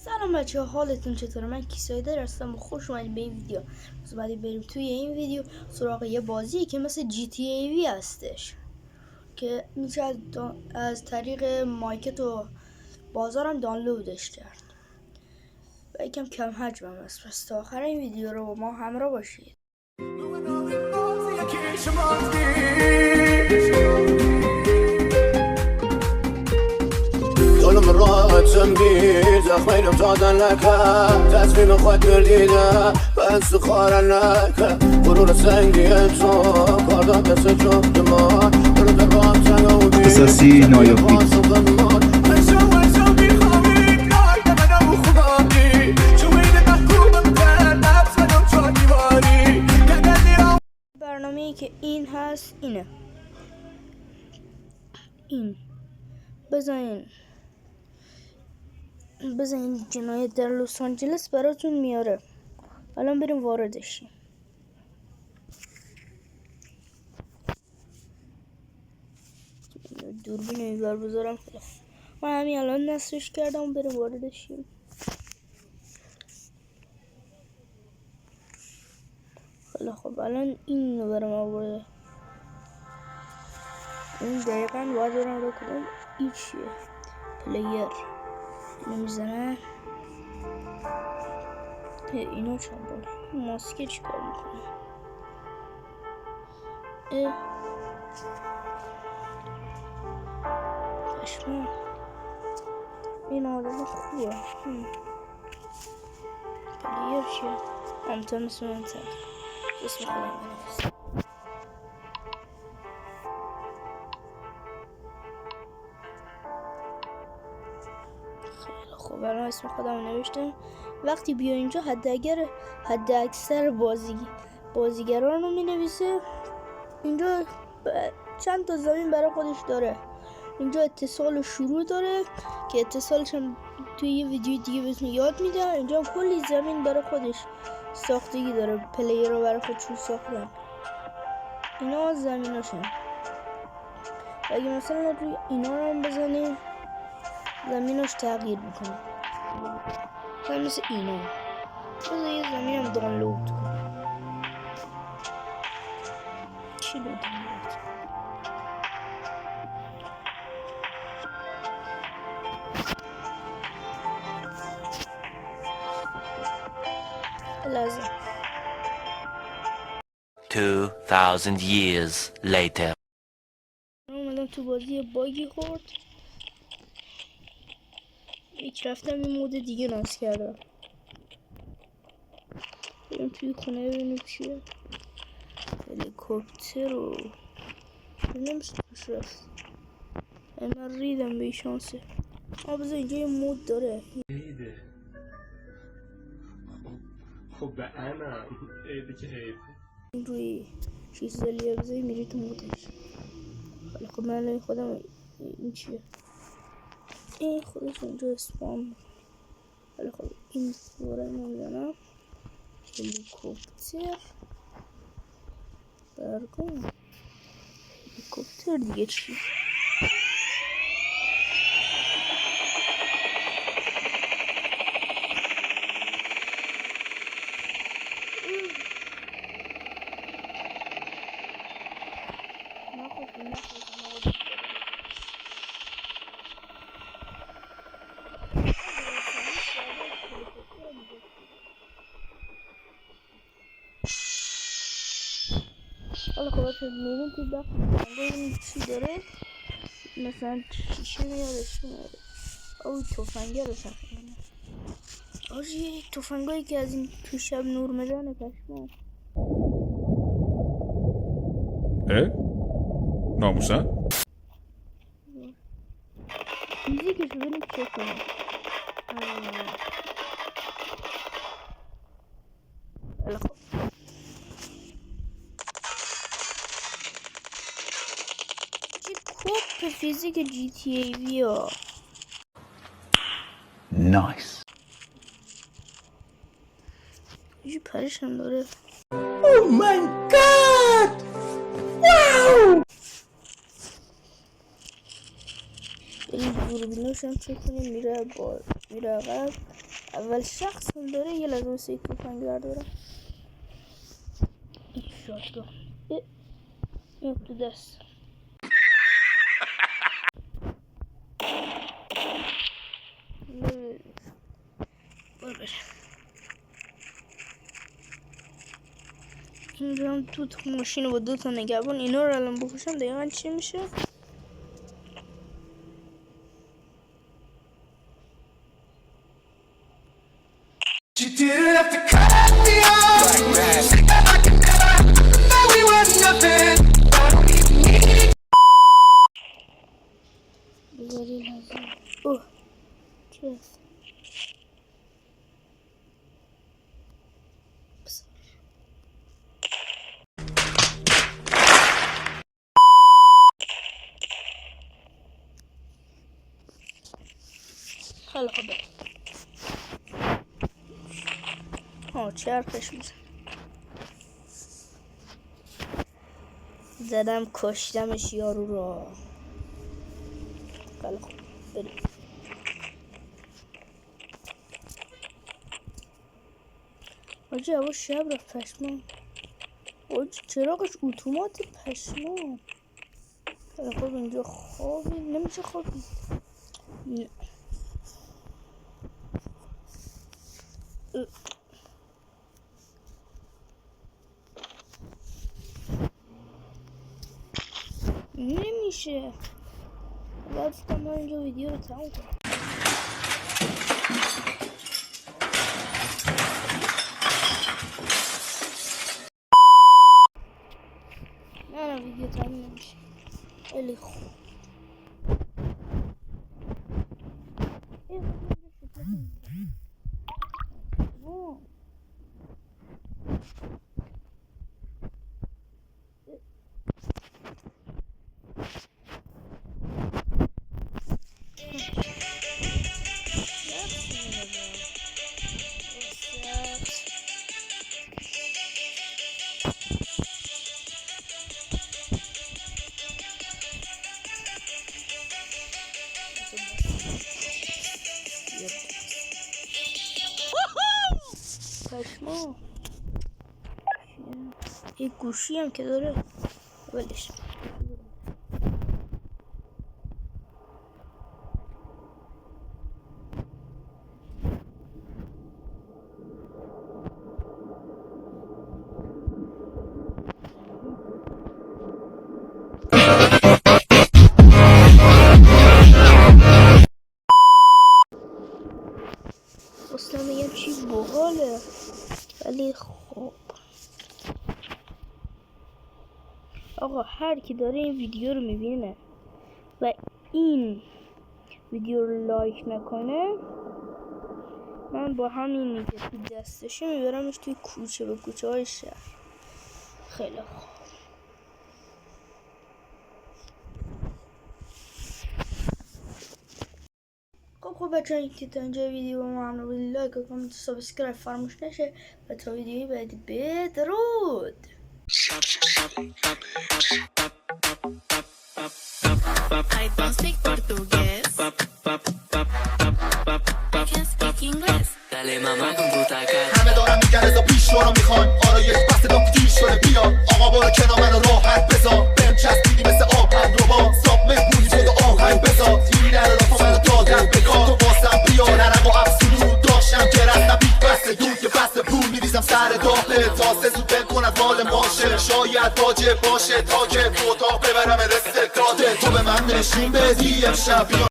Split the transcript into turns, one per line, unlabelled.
سلام بچه ها، حالتون چطوره؟ من کیسایدر هستم و خوش اومدید به این ویدیو. بس بعدی بریم توی این ویدیو سراغ یه بازی که مثل GTA V هستش که میشه از طریق مارکت و بازارم دانلودش کرد و یکم کم حجمم است. پس تا آخر این ویدیو رو با ما همراه باشید.
ظلم راحت سنبيزة خير بتعدى لك تسفين خاطر ديدا بس خارا لك غرور سنگی تو کاردا دست جب دمار برو در راه تنو
اساسی نایابی
برنامه‌ای که این هست اینه. این بزنین جنایت در لس آنجلس براتون میاره. الان بریم واردش شیم. دوربین اینور بذارم. من همین الان نصبش کردم. بریم واردش شیم. خیلی خب، الان این رو برم آورده. این دقیقا باید برم رو کنم. این چیه؟ پلیر اینو میزنه. اینو چند بار ماسکه چی کار میکنه؟ پشمان، این آدم خوبه. پلیر چیه؟ همتا مثل من تر اسم خودم بنویسم. خیلی خوب، الان اسم خودم نوشتم. وقتی بیا اینجا حد اکثر بازیگران رو می نویسه. اینجا چند تا زمین برای خودش داره. اینجا اتصال و شروع داره که اتصالش هم توی یه ویدیو دیگه بهتون یاد میده. اینجا کلی زمین برای خودش ساختگی داره. پلیر رو برای خودشون ساختن. اینا زمیناشن. اگه مثلا روی اینا رو هم بزنیم زمیناش تغییر میکنه. مثل اینا. بذار یه زمین هم دانلود کنم. چی رو دانلود؟ لازم
2000 years later.
اومدم تو بازی باگی خورد. یک رفتم این مود دیگه ناز کردم. بریم توی خونه ببینیم چیه. هلیکوپتر رو نمیشه توش رفت. من ریدم به شانسه. بذار اینجا یه مود داره.
خب به انم عیده که عید
روی چیز دلیه بذاری میری تو مودش. خیلی خب، من خودم این چیه؟ این خودش اونجا اسپام. خیلی خب، این دوره نمیدونم. هلیکوپتر برگم. هلیکوپتر دیگه چی؟ حالا خب بچه میریم تو داخل ببینیم چی داره. مثلا شیشه میاره او توفنگه رو سخنه. آجی یک توفنگایی که از این تو شب نور میزنه. پشمان.
ناموسن؟
موزیکش رو بریم چک کنیم. خیلی خوب. چی کپ فیزیک GTA V ها.
نایس.
یه پرش هم داره.
او مای گاد، واو.
این دوربیناش هم چک کنیم. میره با میره عقب. اول شخص هم داره، یه لازم سیک تفنگدار داره. این شاتگاه این تو دست برو بره. اینجا هم تو ماشین با 2 تا نگهبان. اینا رو الان بکشم دقیقا چی میشه؟
You didn't have to cut me off. Like that we were nothing.
بذاری لازم. اوه چی هست؟ خیلی خوبه. چرخش میزن. زدم کشتمش یارو را. خیلی خوب بریم. آجی هوا شب رفت پشمان. آجی چراغش اتومات پشمان. خیلی خوب اینجا خوابی نمیشه خوابید. نه نمیشه. باید من اینجا ویدیو رو تموم کنم. نه ویدیو تموم نمیشه. خیلی خوب. پشما یه گوشی هم که داره ولش. اصلا میگم چی باحاله ولی خب آقا هر کی داره این ویدیو رو میبینه و این ویدیو رو لایک نکنه من با همین که تو دستشه میبرمش توی کوچه به کوچه های شهر. خیلی خوب. خب بچه این که تا اینجا ویدیو ممنون بود. لایک و کامنت و سابسکرایب فراموش نشه و تا ویدیوی بعدی بدرود.
I don't speak portugués. I can speak English.
Dale mamá con puta cara.
همه دارم میگن ازا پیش رو میخوان آرایش بسته دام دیر شده بیا آقا برو کنار منو راحت بذار بهم چسبیدی مثل آهن رو با ساب مهمونی شد آهنگ بذار این نره رفا منو دادم بگاه تو واسم بیا نرم و ابسولوت داشتم که رستم بیت بسته دود که بسته پول میریزم سر داغه تاسه زود بکند مال ماشه شاید واجب باشه تا که تو اتاق ببرم رستکاته تو به من نشون بدی امشب